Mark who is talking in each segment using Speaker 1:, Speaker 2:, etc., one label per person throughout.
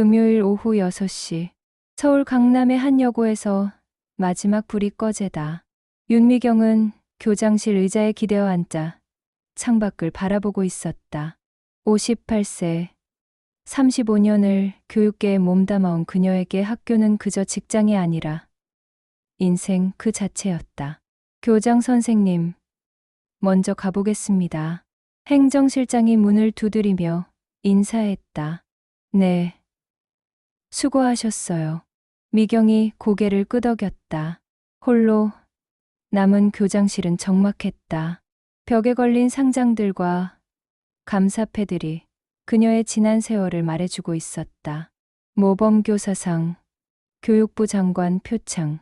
Speaker 1: 금요일 오후 6시 서울 강남의 한 여고에서 마지막 불이 꺼제다. 윤미경은 교장실 의자에 기대어 앉아 창밖을 바라보고 있었다. 58세, 35년을 교육계에 몸담아온 그녀에게 학교는 그저 직장이 아니라 인생 그 자체였다. 교장 선생님, 먼저 가보겠습니다. 행정실장이 문을 두드리며 인사했다. 네, 수고하셨어요. 미경이 고개를 끄덕였다. 홀로 남은 교장실은 적막했다. 벽에 걸린 상장들과 감사패들이 그녀의 지난 세월을 말해주고 있었다. 모범교사상, 교육부 장관 표창,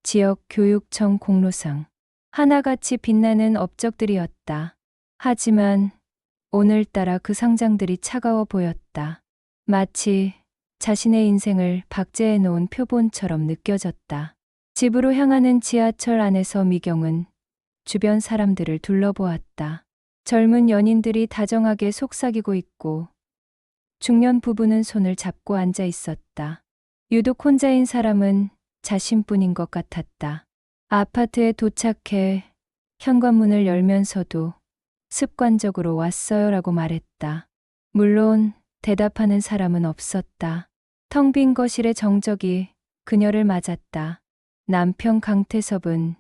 Speaker 1: 지역교육청 공로상, 하나같이 빛나는 업적들이었다. 하지만 오늘따라 그 상장들이 차가워 보였다. 마치 자신의 인생을 박제해 놓은 표본처럼 느껴졌다. 집으로 향하는 지하철 안에서 미경은 주변 사람들을 둘러보았다. 젊은 연인들이 다정하게 속삭이고 있고 중년 부부는 손을 잡고 앉아 있었다. 유독 혼자인 사람은 자신뿐인 것 같았다. 아파트에 도착해 현관문을 열면서도 습관적으로 왔어요라고 말했다. 물론 대답하는 사람은 없었다. 텅 빈 거실의 정적이 그녀를 맞았다. 남편 강태섭은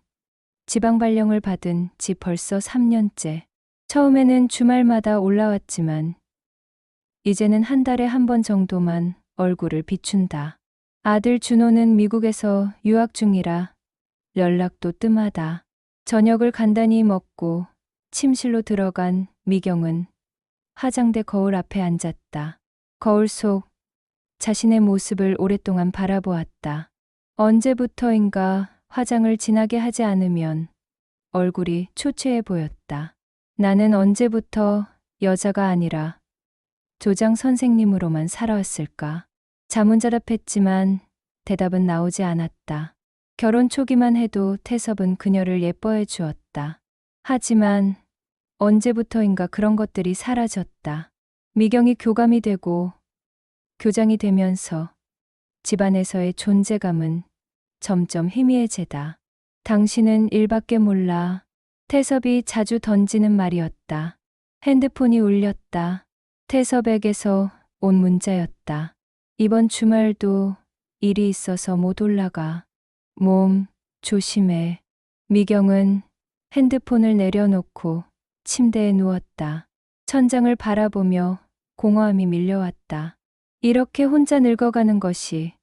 Speaker 1: 지방 발령을 받은 지 벌써 3년째. 처음에는 주말마다 올라왔지만 이제는 한 달에 한 번 정도만 얼굴을 비춘다. 아들 준호는 미국에서 유학 중이라 연락도 뜸하다. 저녁을 간단히 먹고 침실로 들어간 미경은 화장대 거울 앞에 앉았다. 거울 속 자신의 모습을 오랫동안 바라보았다. 언제부터인가 화장을 진하게 하지 않으면 얼굴이 초췌해 보였다. 나는 언제부터 여자가 아니라 조장 선생님으로만 살아왔을까? 자문자답했지만 대답은 나오지 않았다. 결혼 초기만 해도 태섭은 그녀를 예뻐해 주었다. 하지만 언제부터인가 그런 것들이 사라졌다. 미경이 교감이 되고 교장이 되면서 집안에서의 존재감은 점점 희미해지다. 당신은 일밖에 몰라. 태섭이 자주 던지는 말이었다. 핸드폰이 울렸다. 태섭에게서 온 문자였다. 이번 주말도 일이 있어서 못 올라가. 몸 조심해. 미경은 핸드폰을 내려놓고 침대에 누웠다. 천장을 바라보며 공허함이 밀려왔다. 이렇게 혼자 늙어가는 것이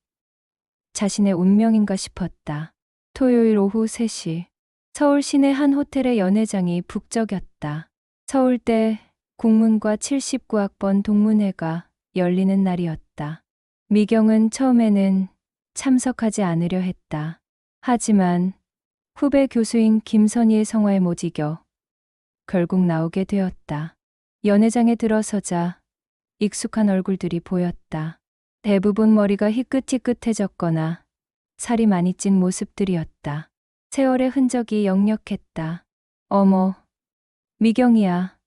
Speaker 1: 자신의 운명인가 싶었다. 토요일 오후 3시 서울 시내 한 호텔의 연회장이 북적였다. 서울대 국문과 79학번 동문회가 열리는 날이었다. 미경은 처음에는 참석하지 않으려 했다. 하지만 후배 교수인 김선희의 성화에 못 이겨 결국 나오게 되었다. 연회장에 들어서자 익숙한 얼굴들이 보였다. 대부분 머리가 희끗희끗해졌거나 살이 많이 찐 모습들이었다. 세월의 흔적이 역력했다. 어머, 미경이야.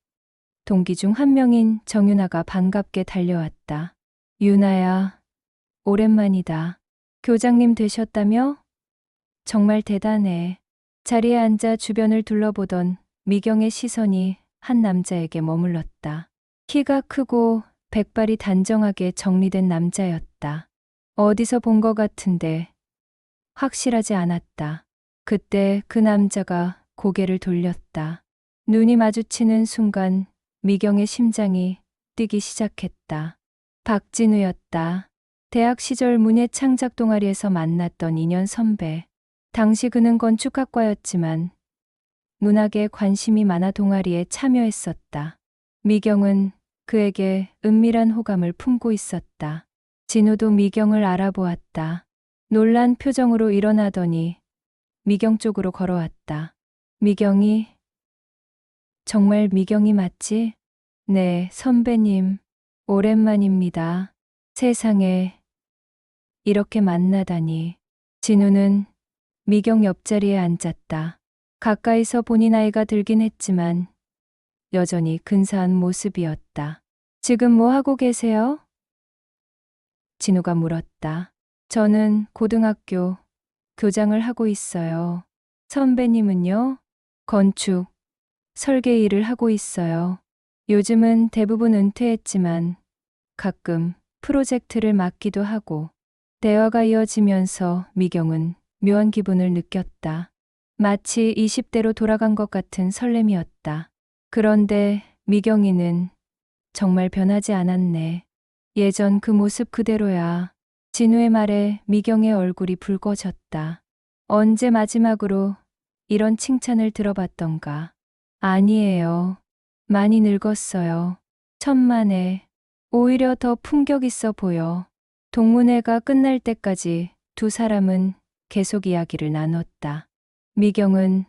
Speaker 1: 동기 중 한 명인 정윤아가 반갑게 달려왔다. 윤아야, 오랜만이다. 교장님 되셨다며? 정말 대단해. 자리에 앉아 주변을 둘러보던 미경의 시선이 한 남자에게 머물렀다. 키가 크고 백발이 단정하게 정리된 남자였다. 어디서 본 것 같은데 확실하지 않았다. 그때 그 남자가 고개를 돌렸다. 눈이 마주치는 순간 미경의 심장이 뛰기 시작했다. 박진우였다. 대학 시절 문예 창작 동아리에서 만났던 2년 선배. 당시 그는 건축학과였지만 문학에 관심이 많아 동아리에 참여했었다. 미경은 그에게 은밀한 호감을 품고 있었다. 진우도 미경을 알아보았다. 놀란 표정으로 일어나더니 미경 쪽으로 걸어왔다. 미경이? 정말 미경이 맞지? 네, 선배님. 오랜만입니다. 세상에 이렇게 만나다니. 진우는 미경 옆자리에 앉았다. 가까이서 보니 나이가 들긴 했지만 여전히 근사한 모습이었다. 지금 뭐 하고 계세요? 진우가 물었다. 저는 고등학교 교장을 하고 있어요. 선배님은요? 건축, 설계 일을 하고 있어요. 요즘은 대부분 은퇴했지만 가끔 프로젝트를 맡기도 하고. 대화가 이어지면서 미경은 묘한 기분을 느꼈다. 마치 20대로 돌아간 것 같은 설렘이었다. 그런데 미경이는 정말 변하지 않았네. 예전 그 모습 그대로야. 진우의 말에 미경의 얼굴이 붉어졌다. 언제 마지막으로 이런 칭찬을 들어봤던가? 아니에요. 많이 늙었어요. 천만에. 오히려 더 품격 있어 보여. 동문회가 끝날 때까지 두 사람은 계속 이야기를 나눴다. 미경은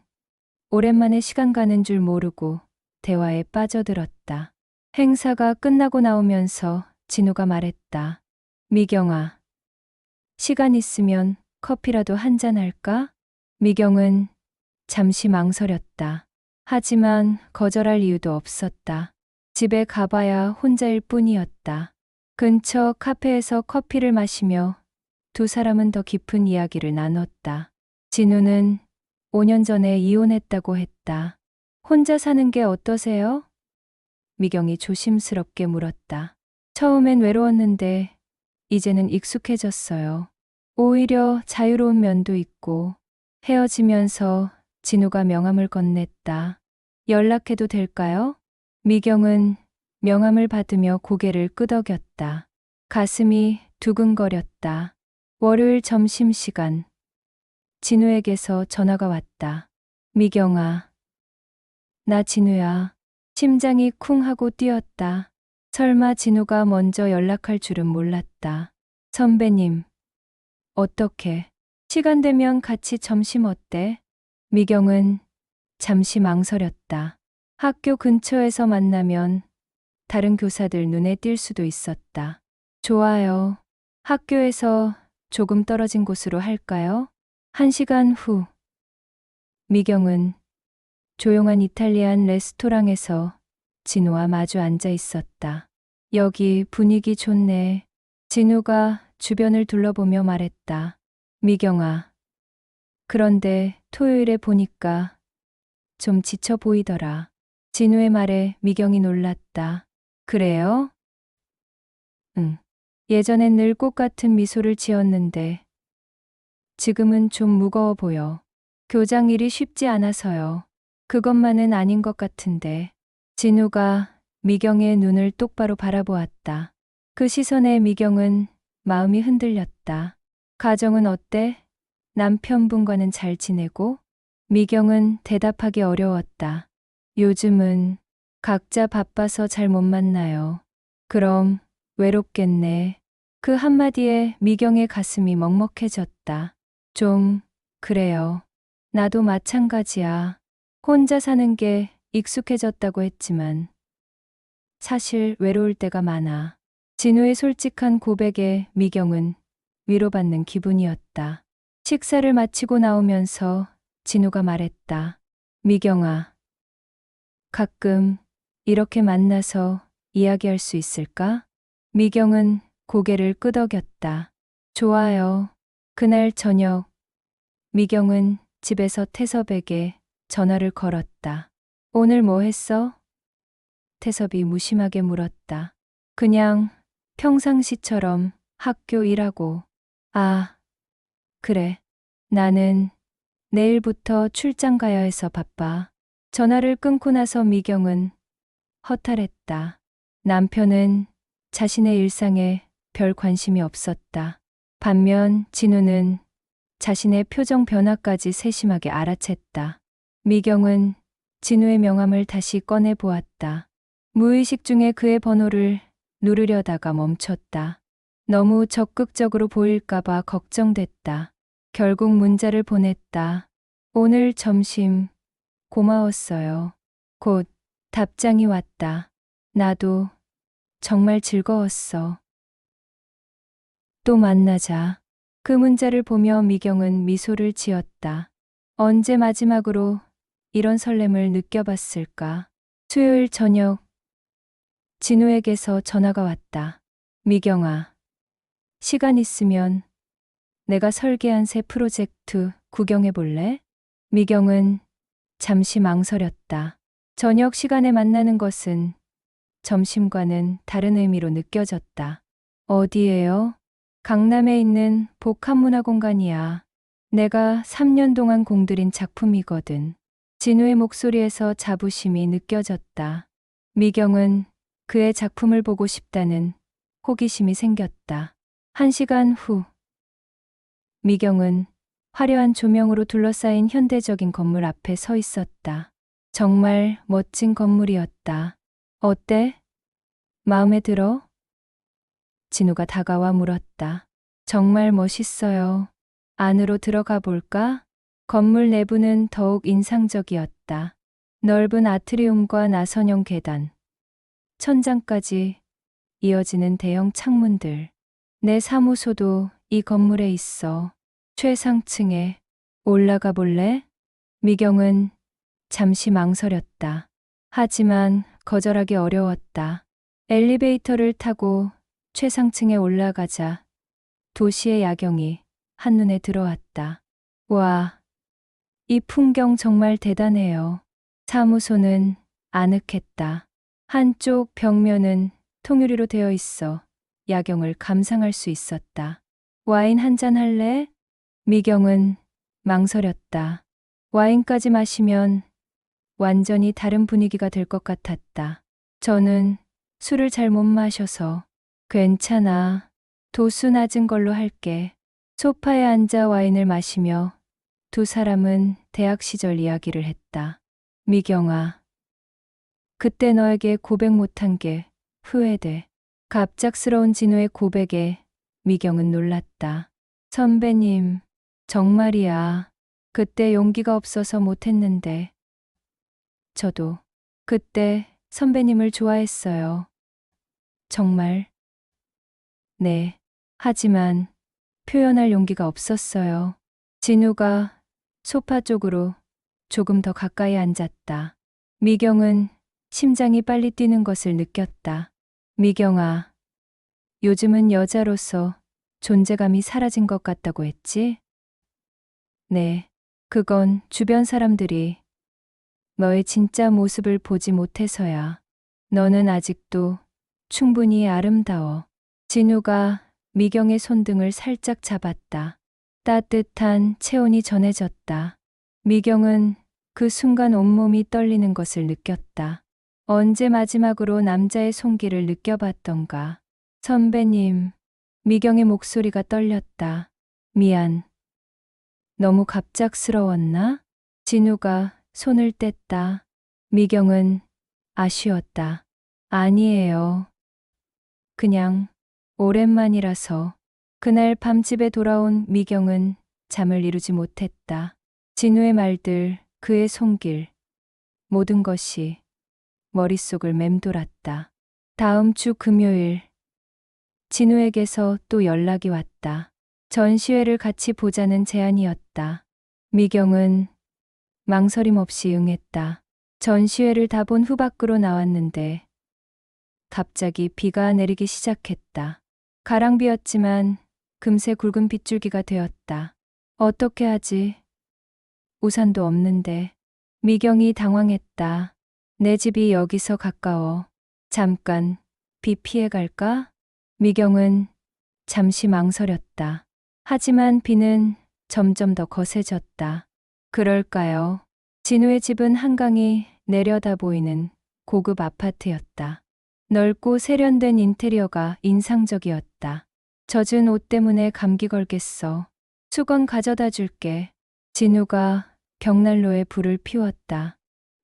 Speaker 1: 오랜만에 시간 가는 줄 모르고 대화에 빠져들었다. 행사가 끝나고 나오면서 진우가 말했다. 미경아, 시간 있으면 커피라도 한잔 할까? 미경은 잠시 망설였다. 하지만 거절할 이유도 없었다. 집에 가봐야 혼자일 뿐이었다. 근처 카페에서 커피를 마시며 두 사람은 더 깊은 이야기를 나눴다. 진우는 5년 전에 이혼했다고 했다. 혼자 사는 게 어떠세요? 미경이 조심스럽게 물었다. 처음엔 외로웠는데 이제는 익숙해졌어요. 오히려 자유로운 면도 있고. 헤어지면서 진우가 명함을 건넸다. 연락해도 될까요? 미경은 명함을 받으며 고개를 끄덕였다. 가슴이 두근거렸다. 월요일 점심시간. 진우에게서 전화가 왔다. 미경아. 나 진우야. 심장이 쿵 하고 뛰었다. 설마 진우가 먼저 연락할 줄은 몰랐다. 선배님. 어떻게? 시간 되면 같이 점심 어때? 미경은 잠시 망설였다. 학교 근처에서 만나면 다른 교사들 눈에 띌 수도 있었다. 좋아요. 학교에서 조금 떨어진 곳으로 할까요? 1시간 후. 미경은 조용한 이탈리안 레스토랑에서 진우와 마주 앉아 있었다. 여기 분위기 좋네. 진우가 주변을 둘러보며 말했다. 미경아. 그런데 토요일에 보니까 좀 지쳐 보이더라. 진우의 말에 미경이 놀랐다. 그래요? 응. 예전엔 늘 꽃 같은 미소를 지었는데 지금은 좀 무거워 보여. 교장 일이 쉽지 않아서요. 그것만은 아닌 것 같은데. 진우가 미경의 눈을 똑바로 바라보았다. 그 시선에 미경은 마음이 흔들렸다. 가정은 어때? 남편분과는 잘 지내고? 미경은 대답하기 어려웠다. 요즘은 각자 바빠서 잘 못 만나요. 그럼 외롭겠네. 그 한마디에 미경의 가슴이 먹먹해졌다. 좀 그래요. 나도 마찬가지야. 혼자 사는 게 익숙해졌다고 했지만 사실 외로울 때가 많아. 진우의 솔직한 고백에 미경은 위로받는 기분이었다. 식사를 마치고 나오면서 진우가 말했다. 미경아, 가끔 이렇게 만나서 이야기할 수 있을까? 미경은 고개를 끄덕였다. 좋아요. 그날 저녁, 미경은 집에서 태섭에게 전화를 걸었다. 오늘 뭐 했어? 태섭이 무심하게 물었다. 그냥 평상시처럼 학교 일하고. 아, 그래. 나는 내일부터 출장 가야 해서 바빠. 전화를 끊고 나서 미경은 허탈했다. 남편은 자신의 일상에 별 관심이 없었다. 반면 진우는 자신의 표정 변화까지 세심하게 알아챘다. 미경은 진우의 명함을 다시 꺼내 보았다. 무의식 중에 그의 번호를 누르려다가 멈췄다. 너무 적극적으로 보일까봐 걱정됐다. 결국 문자를 보냈다. 오늘 점심 고마웠어요. 곧 답장이 왔다. 나도 정말 즐거웠어. 또 만나자. 그 문자를 보며 미경은 미소를 지었다. 언제 마지막으로 이런 설렘을 느껴봤을까? 수요일 저녁 진우에게서 전화가 왔다. 미경아, 시간 있으면 내가 설계한 새 프로젝트 구경해 볼래? 미경은 잠시 망설였다. 저녁 시간에 만나는 것은 점심과는 다른 의미로 느껴졌다. 어디예요? 강남에 있는 복합문화공간이야. 내가 3년 동안 공들인 작품이거든. 진우의 목소리에서 자부심이 느껴졌다. 미경은 그의 작품을 보고 싶다는 호기심이 생겼다. 1시간 후, 미경은 화려한 조명으로 둘러싸인 현대적인 건물 앞에 서 있었다. 정말 멋진 건물이었다. 어때? 마음에 들어? 진우가 다가와 물었다. 정말 멋있어요. 안으로 들어가 볼까? 건물 내부는 더욱 인상적이었다. 넓은 아트리움과 나선형 계단, 천장까지 이어지는 대형 창문들. 내 사무소도 이 건물에 있어. 최상층에 올라가 볼래? 미경은 잠시 망설였다. 하지만 거절하기 어려웠다. 엘리베이터를 타고 최상층에 올라가자 도시의 야경이 한눈에 들어왔다. 와, 이 풍경 정말 대단해요. 사무소는 아늑했다. 한쪽 벽면은 통유리로 되어 있어 야경을 감상할 수 있었다. 와인 한잔 할래? 미경은 망설였다. 와인까지 마시면 완전히 다른 분위기가 될 것 같았다. 저는 술을 잘 못 마셔서. 괜찮아. 도수 낮은 걸로 할게. 소파에 앉아 와인을 마시며 두 사람은 대학 시절 이야기를 했다. 미경아, 그때 너에게 고백 못한 게 후회돼. 갑작스러운 진우의 고백에 미경은 놀랐다. 선배님, 정말이야. 그때 용기가 없어서 못했는데. 저도 그때 선배님을 좋아했어요. 정말. 네. 하지만 표현할 용기가 없었어요. 진우가 소파 쪽으로 조금 더 가까이 앉았다. 미경은 심장이 빨리 뛰는 것을 느꼈다. 미경아, 요즘은 여자로서 존재감이 사라진 것 같다고 했지? 네, 그건 주변 사람들이 너의 진짜 모습을 보지 못해서야. 너는 아직도 충분히 아름다워. 진우가 미경의 손등을 살짝 잡았다. 따뜻한 체온이 전해졌다. 미경은 그 순간 온몸이 떨리는 것을 느꼈다. 언제 마지막으로 남자의 손길을 느껴봤던가. 선배님, 미경의 목소리가 떨렸다. 미안. 너무 갑작스러웠나? 진우가 손을 뗐다. 미경은 아쉬웠다. 아니에요. 그냥 오랜만이라서. 그날 밤 집에 돌아온 미경은 잠을 이루지 못했다. 진우의 말들, 그의 손길, 모든 것이 머릿속을 맴돌았다. 다음 주 금요일, 진우에게서 또 연락이 왔다. 전시회를 같이 보자는 제안이었다. 미경은 망설임 없이 응했다. 전시회를 다 본 후 밖으로 나왔는데 갑자기 비가 내리기 시작했다. 가랑비였지만 금세 굵은 빗줄기가 되었다. 어떻게 하지? 우산도 없는데. 미경이 당황했다. 내 집이 여기서 가까워. 잠깐 비 피해 갈까? 미경은 잠시 망설였다. 하지만 비는 점점 더 거세졌다. 그럴까요? 진우의 집은 한강이 내려다 보이는 고급 아파트였다. 넓고 세련된 인테리어가 인상적이었다. 젖은 옷 때문에 감기 걸겠어. 수건 가져다 줄게. 진우가 벽난로에 불을 피웠다.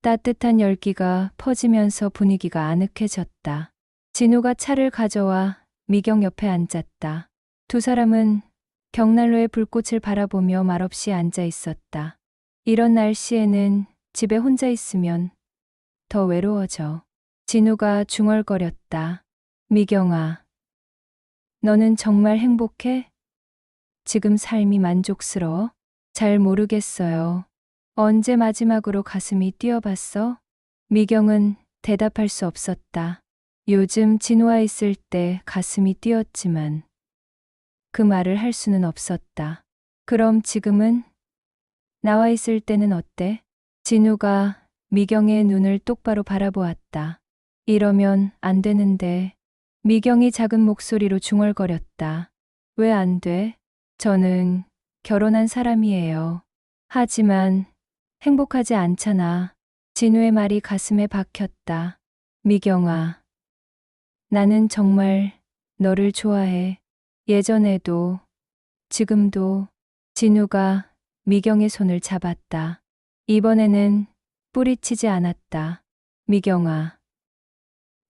Speaker 1: 따뜻한 열기가 퍼지면서 분위기가 아늑해졌다. 진우가 차를 가져와 미경 옆에 앉았다. 두 사람은 벽난로의 불꽃을 바라보며 말없이 앉아 있었다. 이런 날씨에는 집에 혼자 있으면 더 외로워져. 진우가 중얼거렸다. 미경아, 너는 정말 행복해? 지금 삶이 만족스러워? 잘 모르겠어요. 언제 마지막으로 가슴이 뛰어봤어? 미경은 대답할 수 없었다. 요즘 진우와 있을 때 가슴이 뛰었지만 그 말을 할 수는 없었다. 그럼 지금은? 나와 있을 때는 어때? 진우가 미경의 눈을 똑바로 바라보았다. 이러면 안 되는데. 미경이 작은 목소리로 중얼거렸다. 왜 안 돼? 저는 결혼한 사람이에요. 하지만 행복하지 않잖아. 진우의 말이 가슴에 박혔다. 미경아, 나는 정말 너를 좋아해. 예전에도, 지금도. 진우가 미경의 손을 잡았다. 이번에는 뿌리치지 않았다. 미경아,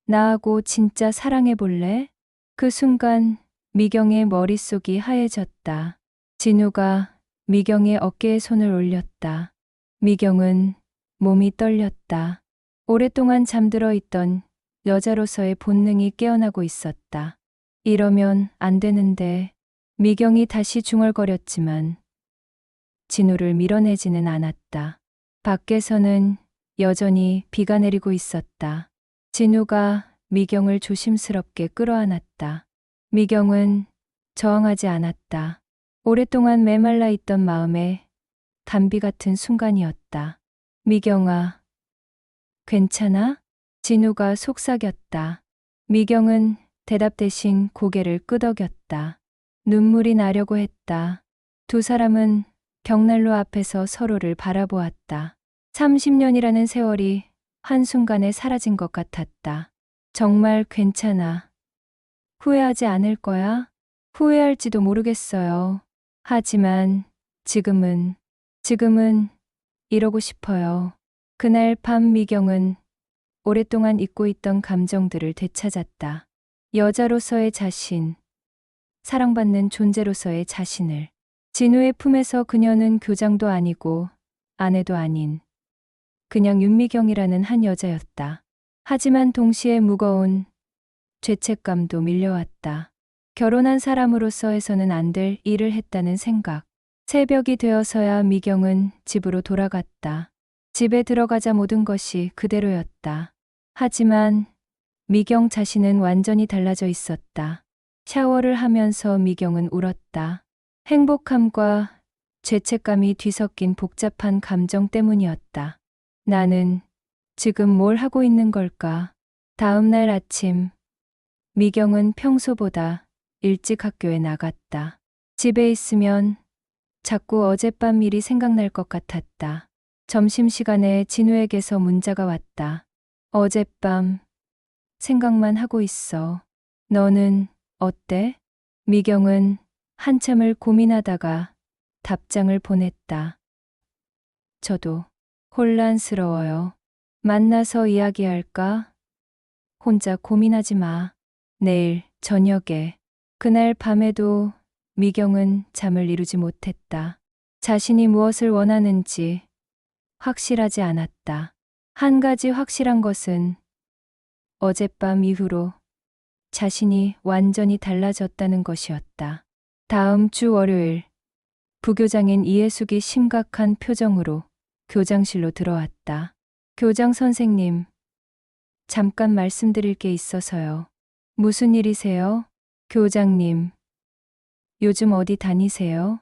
Speaker 1: 나하고 진짜 사랑해 볼래? 그 순간 미경의 머릿속이 하얘졌다. 진우가 미경의 어깨에 손을 올렸다. 미경은 몸이 떨렸다. 오랫동안 잠들어 있던 여자로서의 본능이 깨어나고 있었다. 이러면 안 되는데. 미경이 다시 중얼거렸지만 진우를 밀어내지는 않았다. 밖에서는 여전히 비가 내리고 있었다. 진우가 미경을 조심스럽게 끌어안았다. 미경은 저항하지 않았다. 오랫동안 메말라 있던 마음에 단비 같은 순간이었다. 미경아, 괜찮아? 진우가 속삭였다. 미경은 대답 대신 고개를 끄덕였다. 눈물이 나려고 했다. 두 사람은 벽난로 앞에서 서로를 바라보았다. 30년이라는 세월이 한순간에 사라진 것 같았다. 정말 괜찮아. 후회하지 않을 거야? 후회할지도 모르겠어요. 하지만 지금은 이러고 싶어요. 그날 밤 미경은 오랫동안 잊고 있던 감정들을 되찾았다. 여자로서의 자신, 사랑받는 존재로서의 자신을. 진우의 품에서 그녀는 교장도 아니고 아내도 아닌 그냥 윤미경이라는 한 여자였다. 하지만 동시에 무거운 죄책감도 밀려왔다. 결혼한 사람으로서 해서는 안 될 일을 했다는 생각. 새벽이 되어서야 미경은 집으로 돌아갔다. 집에 들어가자 모든 것이 그대로였다. 하지만 미경 자신은 완전히 달라져 있었다. 샤워를 하면서 미경은 울었다. 행복함과 죄책감이 뒤섞인 복잡한 감정 때문이었다. 나는 지금 뭘 하고 있는 걸까? 다음 날 아침, 미경은 평소보다 일찍 학교에 나갔다. 집에 있으면 자꾸 어젯밤 일이 생각날 것 같았다. 점심시간에 진우에게서 문자가 왔다. 어젯밤 생각만 하고 있어. 너는 어때? 미경은 한참을 고민하다가 답장을 보냈다. 저도 혼란스러워요. 만나서 이야기할까? 혼자 고민하지 마. 내일 저녁에. 그날 밤에도 미경은 잠을 이루지 못했다. 자신이 무엇을 원하는지 확실하지 않았다. 한 가지 확실한 것은 어젯밤 이후로 자신이 완전히 달라졌다는 것이었다. 다음 주 월요일, 부교장인 이해숙이 심각한 표정으로 교장실로 들어왔다. 교장 선생님, 잠깐 말씀드릴 게 있어서요. 무슨 일이세요? 교장님, 요즘 어디 다니세요?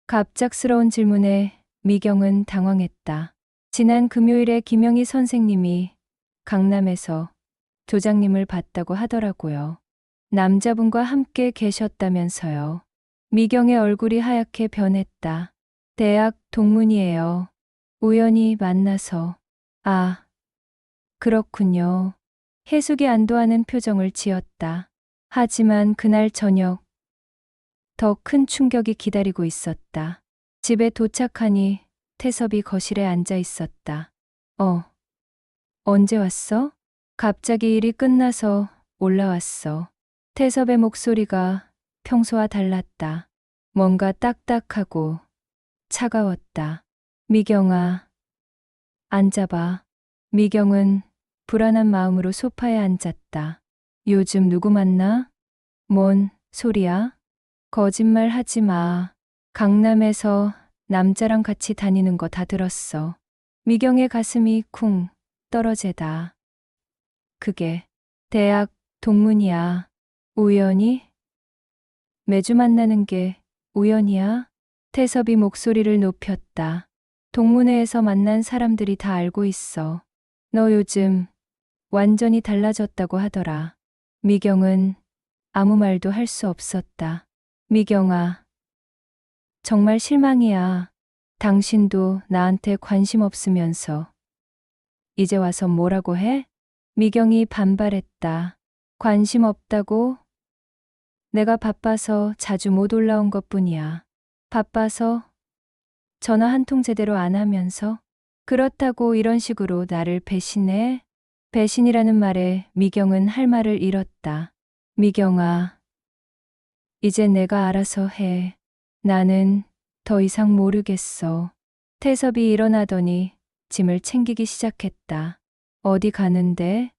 Speaker 1: 갑작스러운 질문에 미경은 당황했다. 지난 금요일에 김영희 선생님이 강남에서 교장님을 봤다고 하더라고요. 남자분과 함께 계셨다면서요. 미경의 얼굴이 하얗게 변했다. 대학 동문이에요. 우연히 만나서. 아, 그렇군요. 해숙이 안도하는 표정을 지었다. 하지만 그날 저녁, 더 큰 충격이 기다리고 있었다. 집에 도착하니 태섭이 거실에 앉아 있었다. 언제 왔어? 갑자기 일이 끝나서 올라왔어. 태섭의 목소리가 평소와 달랐다. 뭔가 딱딱하고 차가웠다. 미경아, 앉아봐. 미경은 불안한 마음으로 소파에 앉았다. 요즘 누구 만나? 뭔 소리야? 거짓말 하지 마. 강남에서 남자랑 같이 다니는 거 다 들었어. 미경의 가슴이 쿵 떨어지다. 그게 대학 동문이야. 우연히? 매주 만나는 게 우연이야? 태섭이 목소리를 높였다. 동문회에서 만난 사람들이 다 알고 있어. 너 요즘 완전히 달라졌다고 하더라. 미경은 아무 말도 할 수 없었다. 미경아, 정말 실망이야. 당신도 나한테 관심 없으면서 이제 와서 뭐라고 해? 미경이 반발했다. 관심 없다고? 내가 바빠서 자주 못 올라온 것뿐이야. 바빠서? 전화 한 통 제대로 안 하면서? 그렇다고 이런 식으로 나를 배신해? 배신이라는 말에 미경은 할 말을 잃었다. 미경아, 이제 내가 알아서 해. 나는 더 이상 모르겠어. 태섭이 일어나더니 짐을 챙기기 시작했다. 어디 가는데?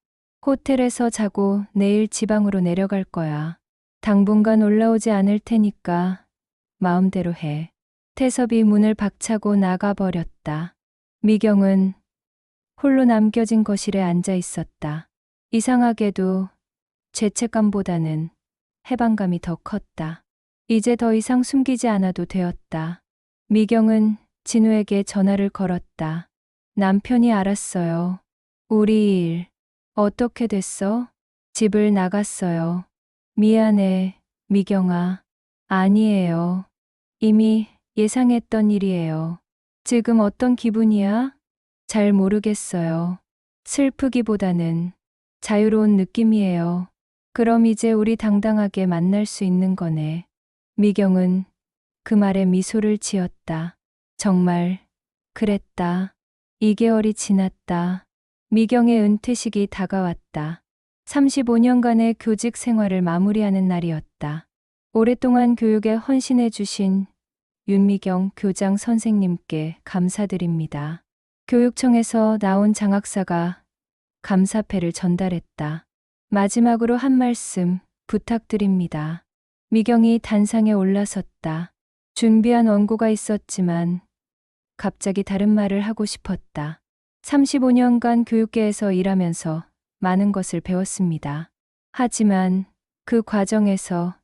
Speaker 1: 호텔에서 자고 내일 지방으로 내려갈 거야. 당분간 올라오지 않을 테니까 마음대로 해. 태섭이 문을 박차고 나가버렸다. 미경은 홀로 남겨진 거실에 앉아 있었다. 이상하게도 죄책감보다는 해방감이 더 컸다. 이제 더 이상 숨기지 않아도 되었다. 미경은 진우에게 전화를 걸었다. 남편이 알았어요. 우리 일 어떻게 됐어? 집을 나갔어요. 미안해, 미경아. 아니에요. 이미 예상했던 일이에요. 지금 어떤 기분이야? 잘 모르겠어요. 슬프기보다는 자유로운 느낌이에요. 그럼 이제 우리 당당하게 만날 수 있는 거네. 미경은 그 말에 미소를 지었다. 정말 그랬다. 2개월이 지났다. 미경의 은퇴식이 다가왔다. 35년간의 교직 생활을 마무리하는 날이었다. 오랫동안 교육에 헌신해 주신 윤미경 교장 선생님께 감사드립니다. 교육청에서 나온 장학사가 감사패를 전달했다. 마지막으로 한 말씀 부탁드립니다. 미경이 단상에 올라섰다. 준비한 원고가 있었지만 갑자기 다른 말을 하고 싶었다. 35년간 교육계에서 일하면서 많은 것을 배웠습니다. 하지만 그 과정에서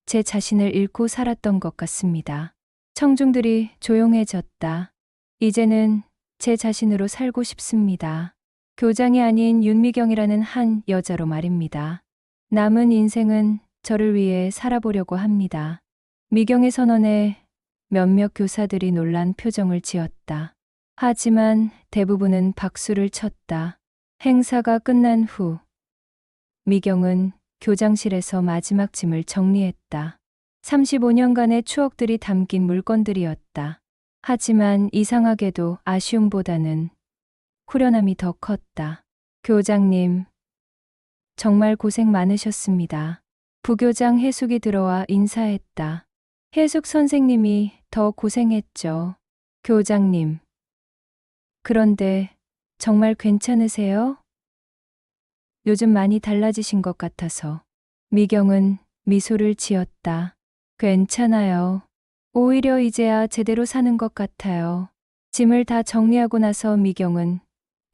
Speaker 1: 제 자신을 잃고 살았던 것 같습니다. 청중들이 조용해졌다. 이제는 제 자신으로 살고 싶습니다. 교장이 아닌 윤미경이라는 한 여자로 말입니다. 남은 인생은 저를 위해 살아보려고 합니다. 미경의 선언에 몇몇 교사들이 놀란 표정을 지었다. 하지만 대부분은 박수를 쳤다. 행사가 끝난 후 미경은 교장실에서 마지막 짐을 정리했다. 35년간의 추억들이 담긴 물건들이었다. 하지만 이상하게도 아쉬움보다는 후련함이 더 컸다. 교장님, 정말 고생 많으셨습니다. 부교장 해숙이 들어와 인사했다. 해숙 선생님이 더 고생했죠. 교장님. 그런데 정말 괜찮으세요? 요즘 많이 달라지신 것 같아서. 미경은 미소를 지었다. 괜찮아요. 오히려 이제야 제대로 사는 것 같아요. 짐을 다 정리하고 나서 미경은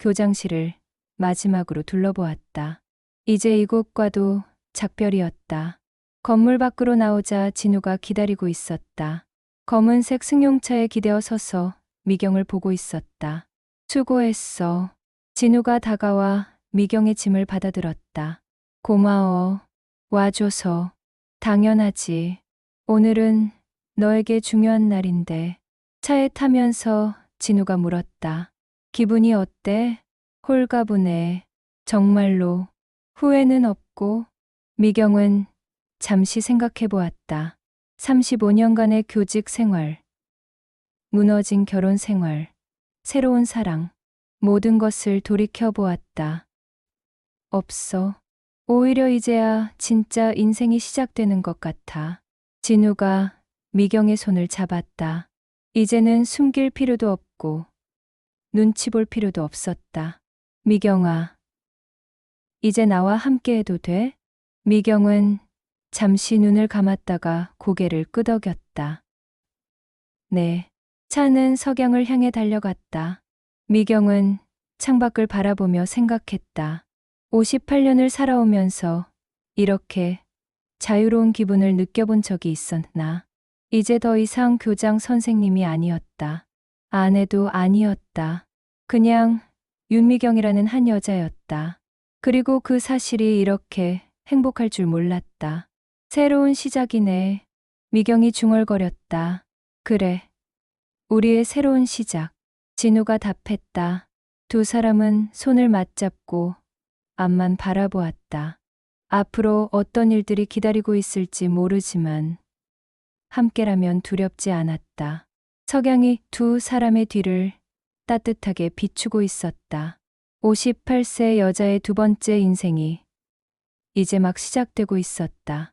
Speaker 1: 교장실을 마지막으로 둘러보았다. 이제 이곳과도 작별이었다. 건물 밖으로 나오자 진우가 기다리고 있었다. 검은색 승용차에 기대어 서서 미경을 보고 있었다. 수고했어. 진우가 다가와 미경의 짐을 받아들었다. 고마워. 와줘서. 당연하지. 오늘은 너에게 중요한 날인데. 차에 타면서 진우가 물었다. 기분이 어때? 홀가분해. 정말로. 후회는 없고. 미경은 잠시 생각해 보았다. 35년간의 교직 생활. 무너진 결혼 생활. 새로운 사랑. 모든 것을 돌이켜 보았다. 없어. 오히려 이제야 진짜 인생이 시작되는 것 같아. 진우가 미경의 손을 잡았다. 이제는 숨길 필요도 없고 눈치 볼 필요도 없었다. 미경아, 이제 나와 함께 해도 돼? 미경은 잠시 눈을 감았다가 고개를 끄덕였다. 네. 차는 석양을 향해 달려갔다. 미경은 창밖을 바라보며 생각했다. 58년을 살아오면서 이렇게 자유로운 기분을 느껴본 적이 있었나. 이제 더 이상 교장 선생님이 아니었다. 아내도 아니었다. 그냥 윤미경이라는 한 여자였다. 그리고 그 사실이 이렇게 행복할 줄 몰랐다. 새로운 시작이네. 미경이 중얼거렸다. 그래. 우리의 새로운 시작. 진우가 답했다. 두 사람은 손을 맞잡고 앞만 바라보았다. 앞으로 어떤 일들이 기다리고 있을지 모르지만 함께라면 두렵지 않았다. 석양이 두 사람의 뒤를 따뜻하게 비추고 있었다. 58세 여자의 두 번째 인생이 이제 막 시작되고 있었다.